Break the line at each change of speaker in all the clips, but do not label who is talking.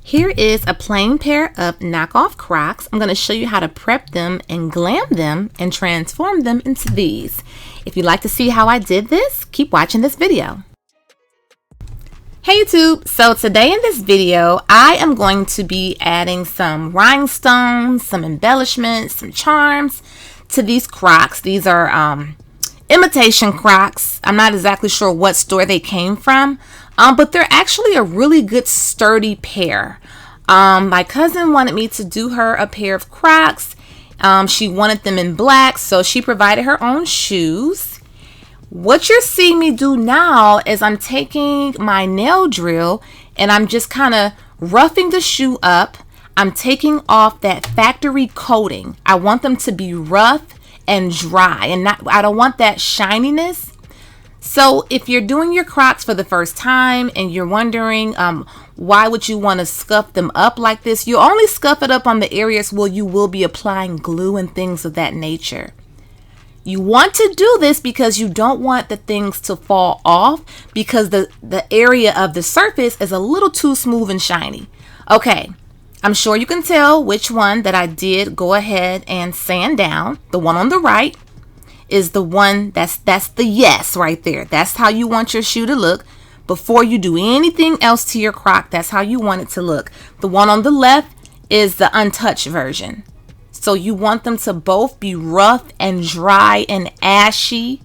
Here is a plain pair of knockoff Crocs. I'm going to show you how to prep them and glam them and transform them into these. If you'd like to see how I did this, keep watching this video. Hey YouTube, so today in this video, I am going to be adding some rhinestones, some embellishments, some charms to these Crocs. These are imitation Crocs. I'm not exactly sure what store they came from, but they're actually a really good sturdy pair. My cousin wanted me to do her a pair of Crocs. She wanted them in black, so she provided her own shoes. What you're seeing me do now is I'm taking my nail drill and I'm just kind of roughing the shoe up. I'm taking off that factory coating. I want them to be rough and dry, and I don't want that shininess. So if you're doing your Crocs for the first time and you're wondering why would you want to scuff them up like this, you only scuff it up on the areas where you will be applying glue and things of that nature. You want to do this because you don't want the things to fall off, because the area of the surface is a little too smooth and shiny. Okay, I'm sure you can tell which one that I did go ahead and sand down. The one on the right is the one that's the yes right there. That's how you want your shoe to look. Before you do anything else to your Croc, that's how you want it to look. The one on the left is the untouched version. So you want them to both be rough and dry and ashy.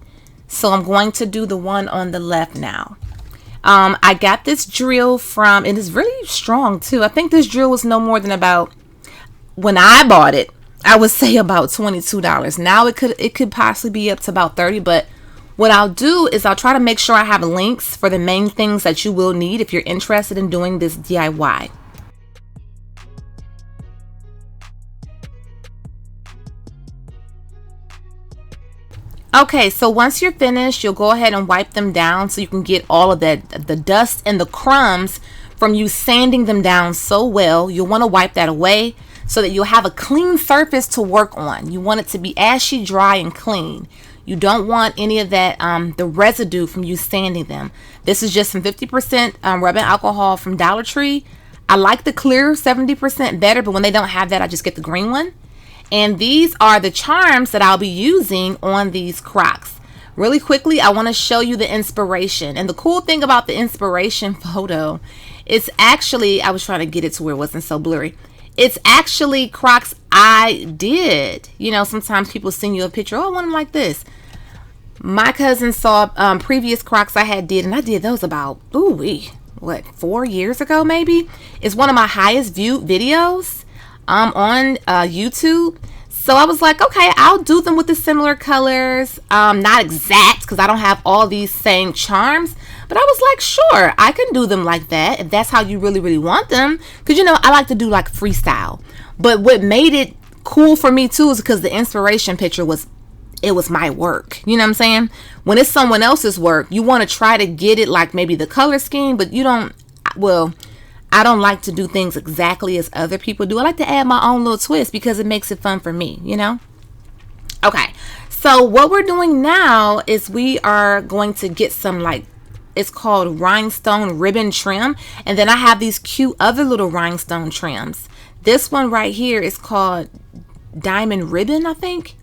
So I'm going to do the one on the left now. I got this drill from, it is really strong too. I think this drill was no more than about, when I bought it, I would say about $22. Now it could possibly be up to about $30, but what I'll do is I'll try to make sure I have links for the main things that you will need if you're interested in doing this DIY. Okay, so once you're finished, you'll go ahead and wipe them down so you can get all of the dust and the crumbs from you sanding them down so well. You'll want to wipe that away so that you'll have a clean surface to work on. You want it to be ashy, dry, and clean. You don't want any of that, the residue from you sanding them. This is just some 50% rubbing alcohol from Dollar Tree. I like the clear 70% better, but when they don't have that, I just get the green one. And these are the charms that I'll be using on these Crocs. Really quickly, I want to show you the inspiration. And the cool thing about the inspiration photo, it's actually, I was trying to get it to where it wasn't so blurry. It's actually Crocs I did. You know, sometimes people send you a picture, oh, I want them like this. My cousin saw previous Crocs I did, and I did those about, what, 4 years ago maybe? It's one of my highest viewed videos on YouTube. So I was like, okay, I'll do them with the similar colors, not exact because I don't have all these same charms, but I was like, sure, I can do them like that if that's how you really want them, because you know I like to do like freestyle. But what made it cool for me too is because the inspiration picture was my work. You know what I'm saying? When it's someone else's work, you want to try to get it like maybe the color scheme, but you don't, well, I don't like to do things exactly as other people do. I like to add my own little twist because it makes it fun for me, you know? Okay, so what we're doing now is we are going to get some, like, it's called rhinestone ribbon trim. And then I have these cute other little rhinestone trims. This one right here is called diamond ribbon, I think.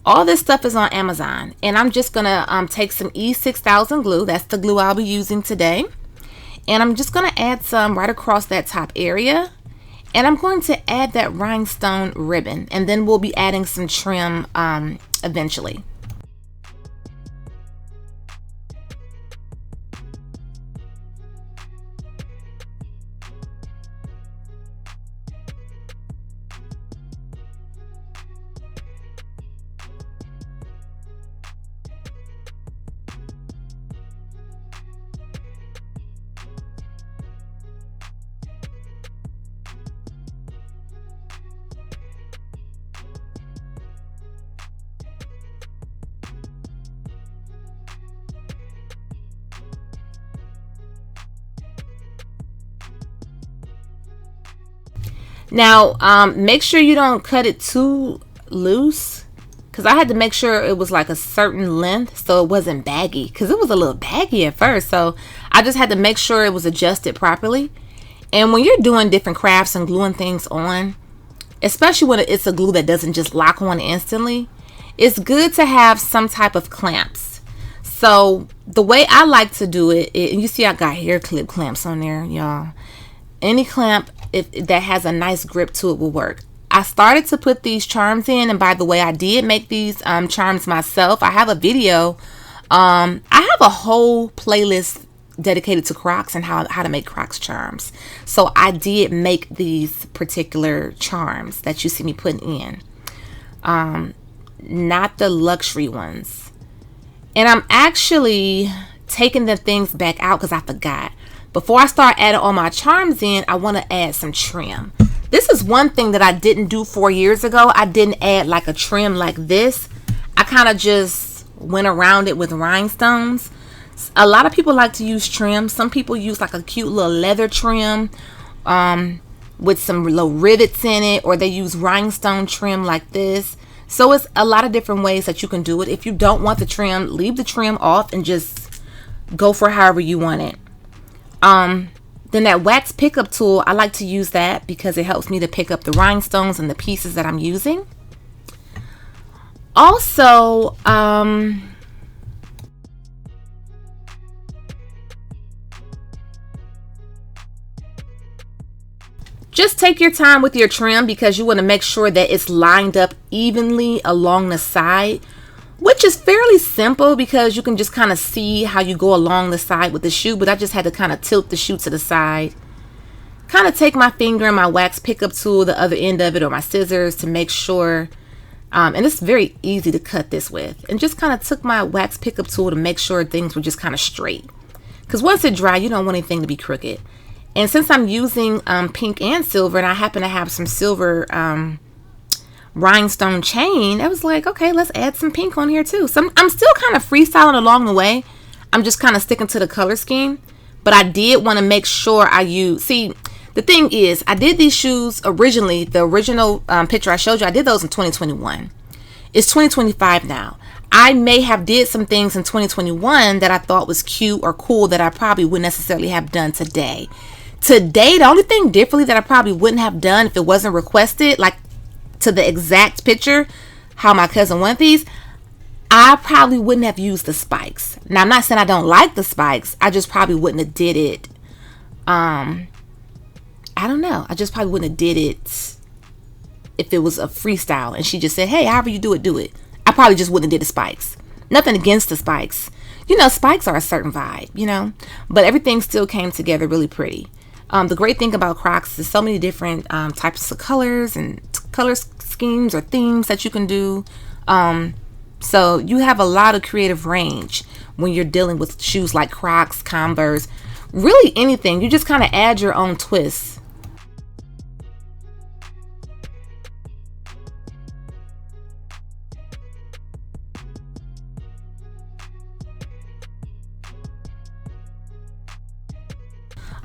All this stuff is on Amazon. And I'm just going to take some E6000 glue. That's the glue I'll be using today. And I'm just going to add some right across that top area. And I'm going to add that rhinestone ribbon. And then we'll be adding some trim eventually. Now, make sure you don't cut it too loose, because I had to make sure it was like a certain length so it wasn't baggy, because it was a little baggy at first. So I just had to make sure it was adjusted properly. And when you're doing different crafts and gluing things on, especially when it's a glue that doesn't just lock on instantly, it's good to have some type of clamps. So the way I like to do it, and you see I got hair clip clamps on there, y'all. Any clamp that has a nice grip to it will work. I started to put these charms in, and by the way, I did make these charms myself. I have a video. I have a whole playlist dedicated to Crocs and how to make Crocs charms. So I did make these particular charms that you see me putting in. Not the luxury ones. And I'm actually taking the things back out because I forgot. Before I start adding all my charms in, I want to add some trim. This is one thing that I didn't do 4 years ago. I didn't add like a trim like this. I kind of just went around it with rhinestones. A lot of people like to use trim. Some people use like a cute little leather trim with some little rivets in it, or they use rhinestone trim like this. So it's a lot of different ways that you can do it. If you don't want the trim, leave the trim off and just go for however you want it. Then that wax pickup tool, I like to use that because it helps me to pick up the rhinestones and the pieces that I'm using. Also, just take your time with your trim because you want to make sure that it's lined up evenly along the side, which is fairly simple because you can just kind of see how you go along the side with the shoe. But I just had to kind of tilt the shoe to the side, kind of take my finger and my wax pickup tool, the other end of it, or my scissors to make sure, and it's very easy to cut this with, and just kind of took my wax pickup tool to make sure things were just kind of straight, because once it dry, you don't want anything to be crooked. And since I'm using pink and silver, and I happen to have some silver rhinestone chain, I was like, okay, let's add some pink on here too. So I'm still kind of freestyling along the way. I'm just kind of sticking to the color scheme, but I did want to make sure I use, see, the thing is, I did these shoes originally, the original picture I showed you, I did those in 2021. It's 2025 now. I may have did some things in 2021 that I thought was cute or cool that I probably wouldn't necessarily have done today. Today, the only thing differently that I probably wouldn't have done if it wasn't requested, like to the exact picture, how my cousin wanted these, I probably wouldn't have used the spikes. Now, I'm not saying I don't like the spikes. I just probably wouldn't have did it. I don't know. I just probably wouldn't have did it if it was a freestyle and she just said, hey, however you do it, do it. I probably just wouldn't have did the spikes. Nothing against the spikes. You know, spikes are a certain vibe, you know, but everything still came together really pretty. The great thing about Crocs is so many different types of colors and color schemes or themes that you can do. So you have a lot of creative range when you're dealing with shoes like Crocs, Converse, really anything. You just kind of add your own twists.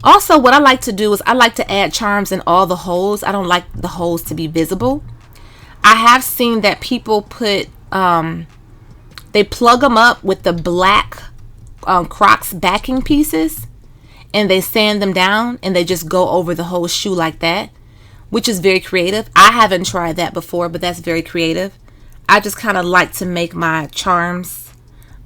Also, what I like to do is I like to add charms in all the holes. I don't like the holes to be visible. I have seen that people put, they plug them up with the black Crocs backing pieces and they sand them down and they just go over the whole shoe like that, which is very creative. I haven't tried that before, but that's very creative. I just kind of like to make my charms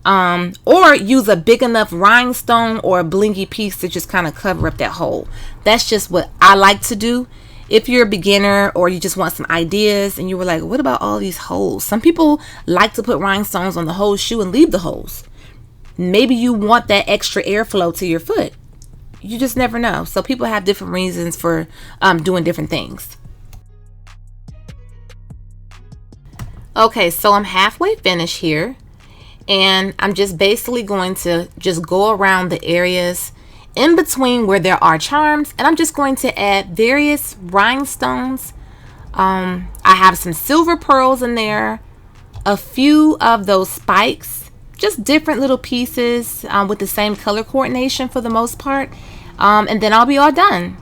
or use a big enough rhinestone or a blingy piece to just kind of cover up that hole. That's just what I like to do. If you're a beginner or you just want some ideas and you were like, what about all these holes? Some people like to put rhinestones on the whole shoe and leave the holes. Maybe you want that extra airflow to your foot. You just never know. So people have different reasons for doing different things. Okay, so I'm halfway finished here. And I'm just basically going to just go around the areas in between where there are charms. And I'm just going to add various rhinestones. I have some silver pearls in there. A few of those spikes. Just different little pieces with the same color coordination for the most part. And then I'll be all done.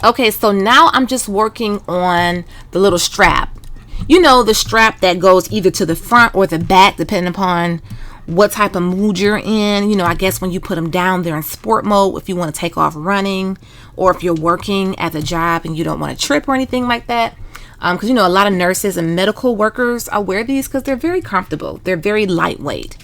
Okay, so now I'm just working on the little strap. You know, the strap that goes either to the front or the back, depending upon what type of mood you're in. You know, I guess when you put them down, they're in sport mode if you want to take off running, or if you're working at the job and you don't want to trip or anything like that. Because, you know, a lot of nurses and medical workers wear these because they're very comfortable. They're very lightweight.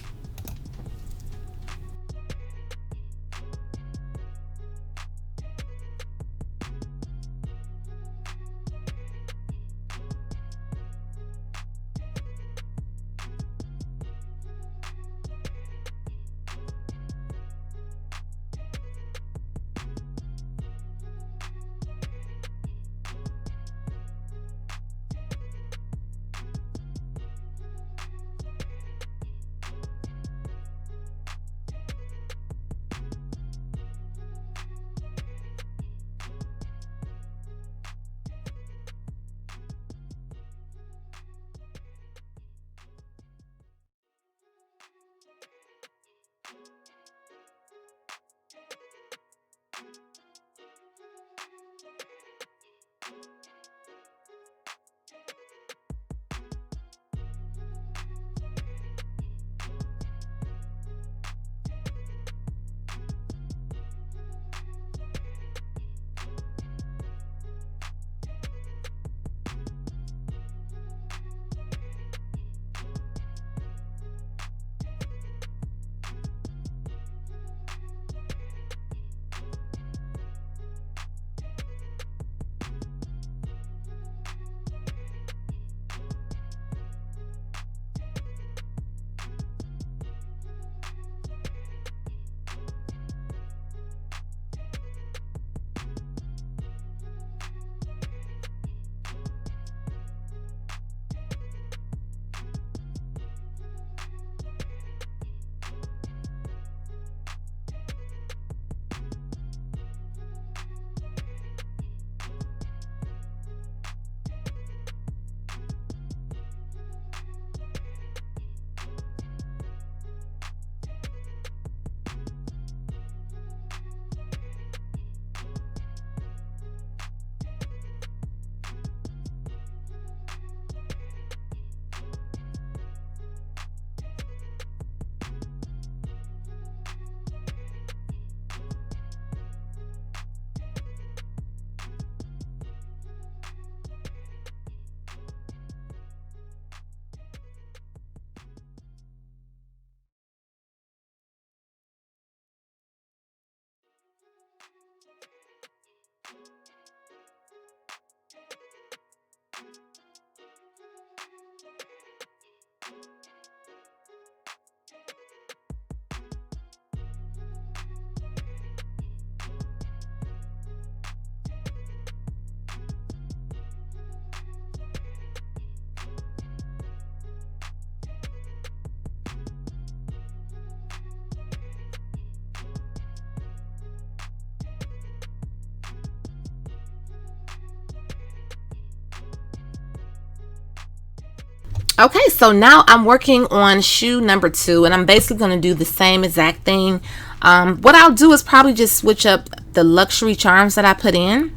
Okay, so now I'm working on shoe number 2, and I'm basically going to do the same exact thing. What I'll do is probably just switch up the luxury charms that I put in.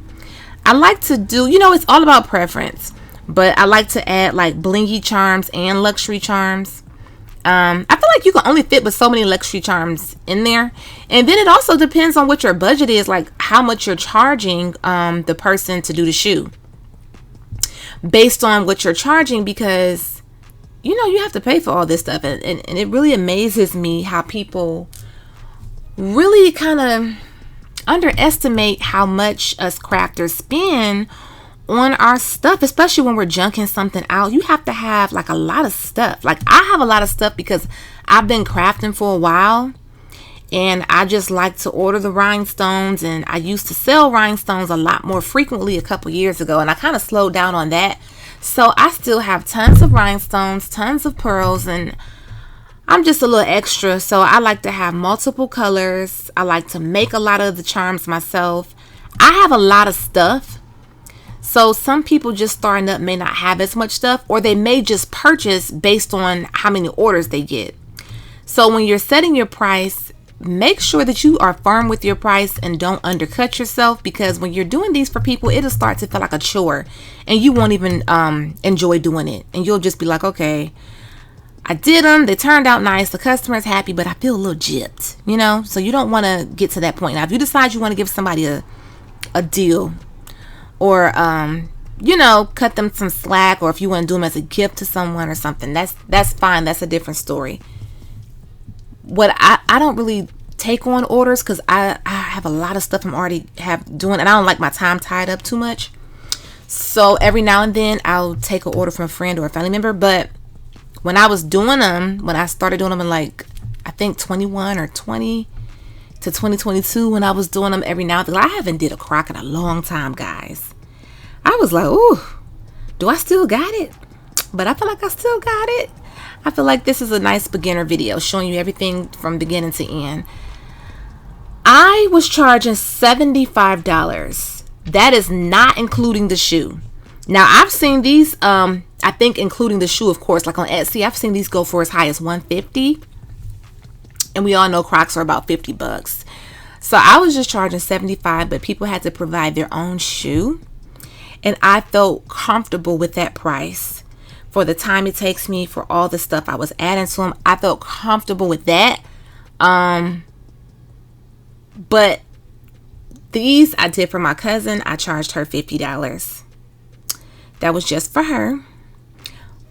I like to do, you know, it's all about preference, but I like to add like blingy charms and luxury charms. I feel like you can only fit with so many luxury charms in there. And then it also depends on what your budget is, like how much you're charging the person to do the shoe. Based on what you're charging, because you know, you have to pay for all this stuff. And it really amazes me how people really kind of underestimate how much us crafters spend on our stuff, especially when we're junking something out. You have to have like a lot of stuff. Like I have a lot of stuff because I've been crafting for a while, and I just like to order the rhinestones, and I used to sell rhinestones a lot more frequently a couple years ago, and I kind of slowed down on that. So I still have tons of rhinestones, tons of pearls, and I'm just a little extra. So I like to have multiple colors. I like to make a lot of the charms myself. I have a lot of stuff. So some people just starting up may not have as much stuff, or they may just purchase based on how many orders they get. So when you're setting your price, make sure that you are firm with your price and don't undercut yourself, because when you're doing these for people, it'll start to feel like a chore and you won't even enjoy doing it. And you'll just be like, okay, I did them, they turned out nice, the customer's happy, but I feel a little gypped, you know? So you don't want to get to that point. Now, if you decide you want to give somebody a deal, or you know, cut them some slack, or if you want to do them as a gift to someone or something, that's fine. That's a different story. What I don't really take on orders, because I have a lot of stuff I'm already doing, and I don't like my time tied up too much. So every now and then I'll take an order from a friend or a family member. But when I was doing them, when I started doing them in like, I think 21 or 20 to 2022, when I was doing them every now and then, I haven't did a crock in a long time, guys. I was like, ooh, do I still got it? But I feel like I still got it. I feel like this is a nice beginner video showing you everything from beginning to end. I was charging $75. That is not including the shoe. Now, I've seen these, I think including the shoe, of course, like on Etsy, I've seen these go for as high as $150. And we all know Crocs are about $50. So I was just charging $75, but people had to provide their own shoe. And I felt comfortable with that price. For the time it takes me, for all the stuff I was adding to them, I felt comfortable with that. But these I did for my cousin. I charged her $50. That was just for her.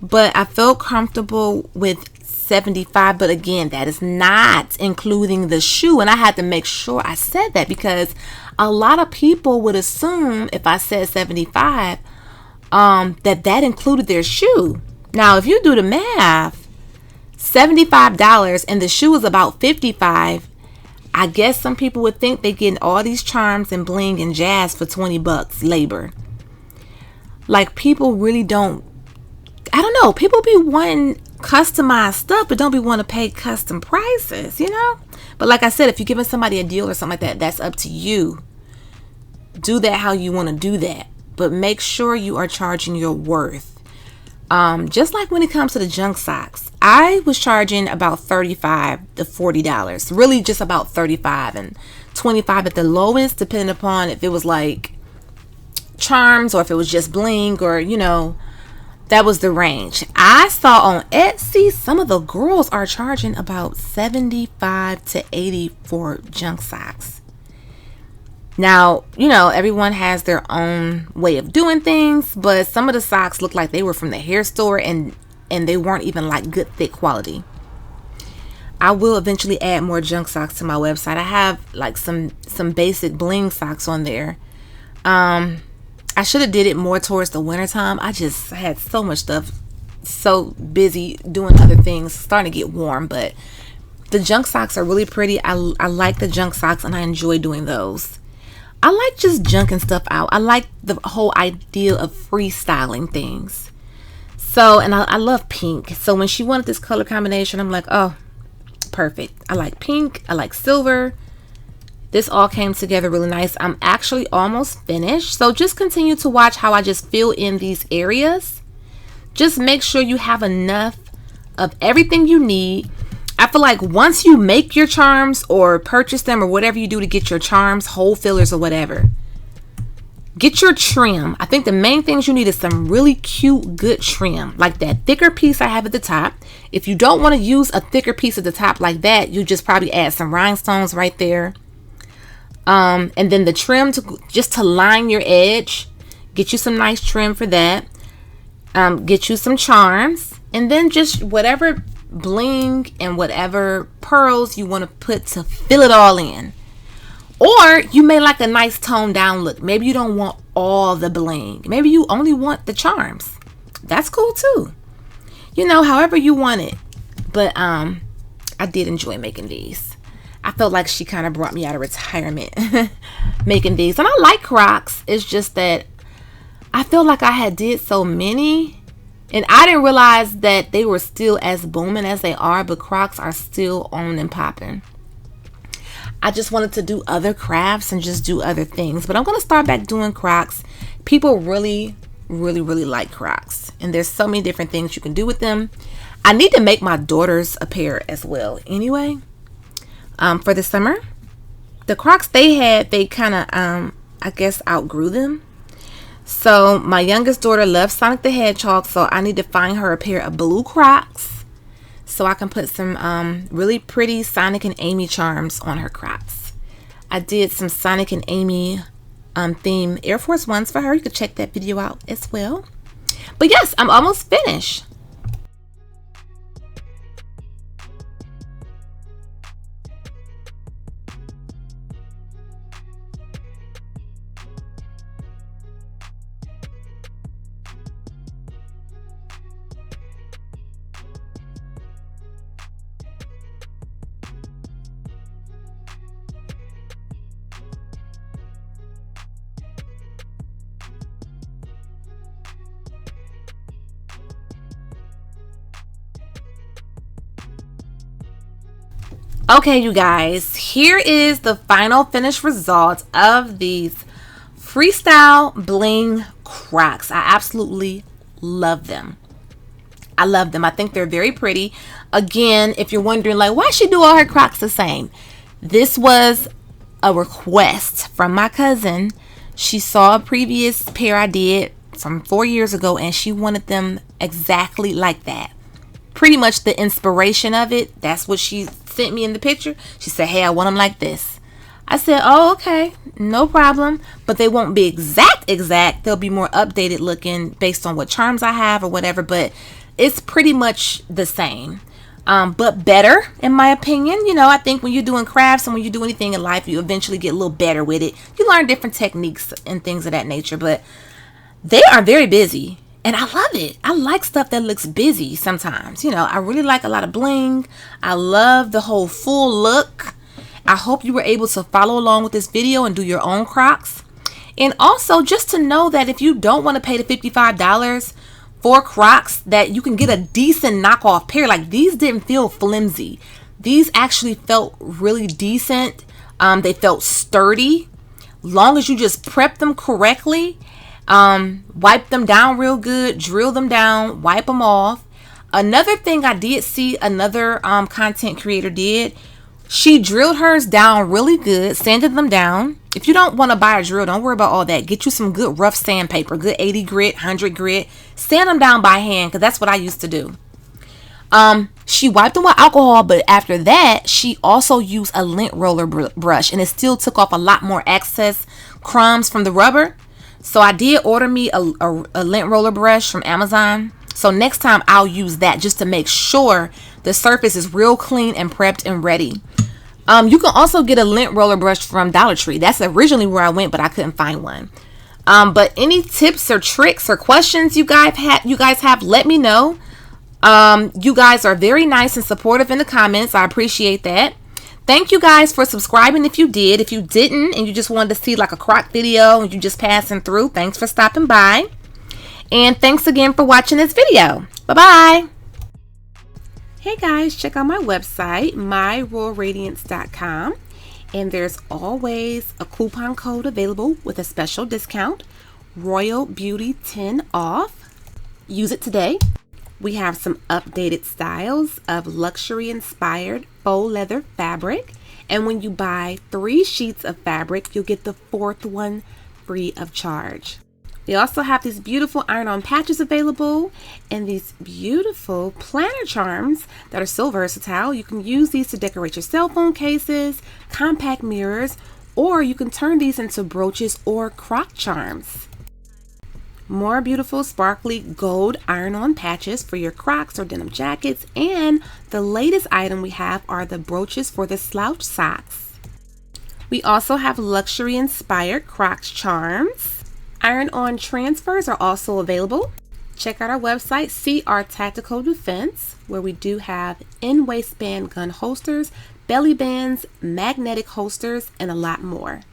But I felt comfortable with $75. But again, that is not including the shoe. And I had to make sure I said that, because a lot of people would assume if I said $75, that included their shoe. Now, if you do the math, $75 and the shoe is about $55. I guess some people would think they're getting all these charms and bling and jazz for $20 labor. Like, people really don't, I don't know, people be wanting customized stuff but don't be wanting to pay custom prices, you know? But like I said, if you're giving somebody a deal or something like that, that's up to you. Do that how you want to do that. But make sure you are charging your worth. Just like when it comes to the junk socks, I was charging about $35 to $40. Really just about $35 and $25 at the lowest, depending upon if it was like charms or if it was just bling, or, you know, that was the range. I saw on Etsy, some of the girls are charging about $75 to $80 for junk socks. Now, you know, everyone has their own way of doing things, but some of the socks look like they were from the hair store, and they weren't even like good thick quality. I will eventually add more junk socks to my website. I have like some basic bling socks on there. I should have did it more towards the winter time. I just had so much stuff, so busy doing other things, starting to get warm. But the junk socks are really pretty. I like the junk socks, and I enjoy doing those. I like just junking stuff out. I like the whole idea of freestyling things. So, and I love pink. So when she wanted this color combination, I'm like, oh, perfect. I like pink. I like silver. This all came together really nice. I'm actually almost finished. So just continue to watch how I just fill in these areas. Just make sure you have enough of everything you need. I feel like once you make your charms or purchase them or whatever you do to get your charms, hole fillers or whatever, get your trim. I think the main things you need is some really cute, good trim, like that thicker piece I have at the top. If you don't want to use a thicker piece at the top like that, you just probably add some rhinestones right there. And then the trim just to line your edge. Get you some nice trim for that. Get you some charms, and then just whatever bling and whatever pearls you want to put to fill it all in. Or you may like a nice toned down look. Maybe you don't want all the bling. Maybe you only want the charms. That's cool too. You know, however you want it. But I did enjoy making these. I felt like she kind of brought me out of retirement making these. And I like Crocs. It's just that I feel like I had did so many, and I didn't realize that they were still as booming as they are, but Crocs are still on and popping. I just wanted to do other crafts and just do other things, but I'm going to start back doing Crocs. People really like Crocs, and there's so many different things you can do with them. I need to make my daughters a pair as well anyway, for the summer. The Crocs they had, they kind of, I guess, outgrew them. So my youngest daughter loves Sonic the Hedgehog, so I need to find her a pair of blue Crocs so I can put some really pretty Sonic and Amy charms on her Crocs. I did some Sonic and Amy theme Air Force Ones for her. You could check that video out as well. But yes, I'm almost finished. Okay, you guys, here is the final finished result of these Freestyle Bling Crocs. I absolutely love them. I love them. I think they're very pretty. Again, if you're wondering, like, why she do all her Crocs the same? This was a request from my cousin. She saw a previous pair I did from 4 years ago, and she wanted them exactly like that. Pretty much the inspiration of it. That's what she sent me in the picture. She said, hey, I want them like this. I said, oh, okay, no problem. But they won't be exact. They'll be more updated looking based on what charms I have or whatever. But it's pretty much the same. But better, in my opinion. You know, I think when you're doing crafts and when you do anything in life, you eventually get a little better with it. You learn different techniques and things of that nature. But they are very busy. And I love it. I like stuff that looks busy sometimes. You know, I really like a lot of bling. I love the whole full look. I hope you were able to follow along with this video and do your own Crocs. And also just to know that if you don't want to pay the $55 for Crocs, that you can get a decent knockoff pair. Like, these didn't feel flimsy. These actually felt really decent. They felt sturdy. Long as you just prep them correctly. Wipe them down real good, drill them down, wipe them off. Another thing I did see another content creator did, she drilled hers down really good, sanded them down. If you don't want to buy a drill, don't worry about all that. Get you some good rough sandpaper, good 80 grit, 100 grit. Sand them down by hand, because that's what I used to do. She wiped them with alcohol, but after that, she also used a lint roller brush, and it still took off a lot more excess crumbs from the rubber. So I did order me a lint roller brush from Amazon. So next time I'll use that just to make sure the surface is real clean and prepped and ready. You can also get a lint roller brush from Dollar Tree. That's originally where I went, but I couldn't find one. But any tips or tricks or questions you guys have, let me know. You guys are very nice and supportive in the comments. I appreciate that. Thank you guys for subscribing if you did. If you didn't and you just wanted to see like a Croc video and you just passing through, thanks for stopping by. And thanks again for watching this video. Bye-bye. Hey guys, check out my website, myroyalradiance.com. And there's always a coupon code available with a special discount, Royal Beauty 10 off. Use it today. We have some updated styles of luxury-inspired faux leather fabric. And when you buy 3 sheets of fabric, you'll get the 4th one free of charge. We also have these beautiful iron-on patches available and these beautiful planner charms that are so versatile. You can use these to decorate your cell phone cases, compact mirrors, or you can turn these into brooches or croc charms. More beautiful sparkly gold iron-on patches for your Crocs or denim jackets. And the latest item we have are the brooches for the slouch socks. We also have luxury-inspired Crocs charms. Iron-on transfers are also available. Check out our website, see our tactical defense, where we do have in-waistband gun holsters, belly bands, magnetic holsters, and a lot more.